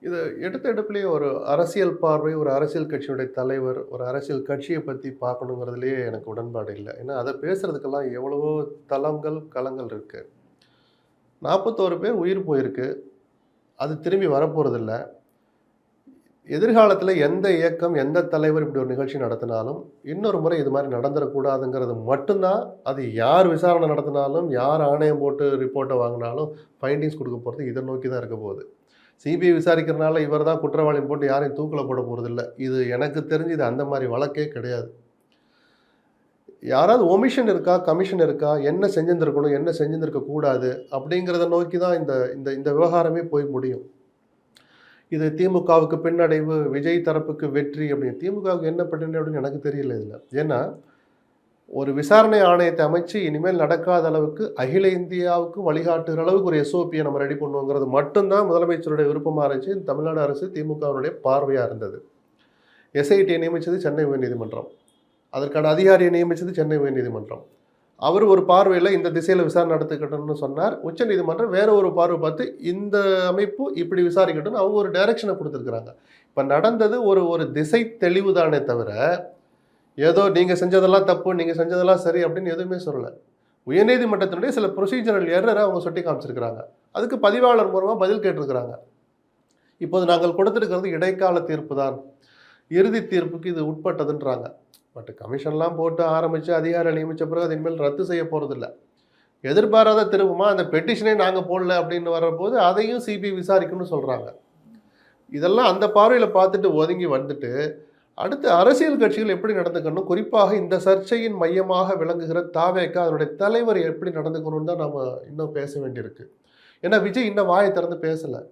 இது எடுத்த எடுப்பிலேயே ஒரு அரசியல் பார்வை, ஒரு அரசியல் கட்சியுடைய தலைவர், ஒரு அரசியல் கட்சிய பத்தி பார்க்கணுங்கிறதுலயே எனக்கு உடன்பாடு இல்ல. ஏன்னா, அத பேசுறதுக்கெல்லாம் எவ்வளவோ தளங்கள், களங்கள் இருக்கு. 41 பேர் உயிர் போயிருக்கு. அது திரும்பி வரப்போறதில்ல. எதிர்காலத்தில எந்த இயக்கம், எந்த தலைவர் இப்படி ஒரு நிகழ்ச்சி நடத்தினாலும், இன்னொரு முறை இது மாரி நடந்துறக்கூடாதுங்கிறது மட்டும் தான், அது யார் விசாரணை நடத்தினாலும், யார் ஆணையம் போட்டு ரிப்போர்ட்ட வாங்குனாலும், ஃபைண்டிங்ஸ் குடுக்க போறது இத நோக்கி தான் இருக்க போகுது. சிபிஐ விசாரிக்கிறனால இவர் தான் குற்றவாளின்னு போட்டு யாரையும் தூக்குல போட போறதில்ல. இது எனக்கு தெரிஞ்சு இது அந்த மாரி வழக்கே கிடையாது. யாராவது ஒமிஷன் இருக்கா, கமிஷன் இருக்கா, என்ன செஞ்சிருந்திருக்கணும், என்ன செஞ்சிருந்திருக்க கூடாது அப்படிங்கிறத நோக்கி தான் இந்த இந்த இந்த விவகாரமே போய் முடியும். இது திமுகவுக்கு பின்னடைவு, விஜய் தரப்புக்கு வெற்றி அப்படின்னு. திமுகவுக்கு என்ன பின்னடைவுன்னு எனக்கு தெரியல இதுல. ஏன்னா, ஒரு விசாரணை ஆணையத்தை அமைச்சு இனிமேல் நடக்காத அளவுக்கு அகில இந்தியாவுக்கு வழிகாட்டுகிற அளவுக்கு ஒரு எஸ்ஓபியை நம்ம ரெடி பண்ணுவோங்கிறது மட்டும்தான் முதலமைச்சருடைய விருப்பமா இருந்துச்சு. தமிழ்நாடு அரசு திமுகவினுடைய பார்வையா இருந்தது. எஸ்ஐடியை நியமிச்சது சென்னை உயர்நீதிமன்றம். அதற்கான அதிகாரியை நியமிச்சது சென்னை உயர்நீதிமன்றம். அவர் ஒரு பார்வையில இந்த திசையில விசாரணை நடத்திக்கட்டும்னு சொன்னார். உச்சநீதிமன்றம் வேற ஒரு பார்வை பார்த்து இந்த அமைப்பு இப்படி விசாரிக்கட்டும்னு அவங்க ஒரு டைரக்ஷனை குடுத்திருக்கிறாங்க. இப்ப நடந்தது ஒரு ஒரு திசை தெளிவு தானே தவிர, ஏதோ நீங்க செஞ்சதெல்லாம் தப்பு, நீங்க செஞ்சதெல்லாம் சரி அப்படின்னு எதுவுமே சொல்லல. உயர்நீதிமன்றத்தினுடைய சில ப்ரொசீஜரல் எரர அவங்க சுட்டி காமிச்சிருக்கிறாங்க. அதுக்கு பதிவாளர் மூலமா பதில் கேட்டிருக்கிறாங்க. இப்போது நாங்கள் கொடுத்திருக்கிறது இடைக்கால தீர்ப்பு தான். இறுதி தீர்ப்புக்கு இது உட்பட்டதுன்றாங்க. பட் கமிஷன்லாம் போட்டு ஆரம்பிச்சு அதிகாரிகள் நியமிச்ச பிறகு அது இனிமேல் ரத்து செய்ய போறதில்ல. எதிர்பாராத திரும்புமா அந்த பெட்டிஷனே நாங்க போடல அப்படின்னு வரப்போது அதையும் சிபிஐ விசாரிக்கும்னு சொல்றாங்க. இதெல்லாம் அந்த பார்வையில பார்த்துட்டு ஒதுங்கி வந்துட்டு, அடுத்து அரசியல் கட்சிகள் எப்படி நடந்துக்கணும், குறிப்பாக இந்த சர்ச்சையின் மையமாக விளங்குகிற தாவேகா அதனுடைய தலைவர் எப்படி நடந்துக்கணும்னு தான் நாம இன்னும் பேச வேண்டியிருக்கு. ஏன்னா விஜய் இன்னும் வாயை திறந்து பேசல.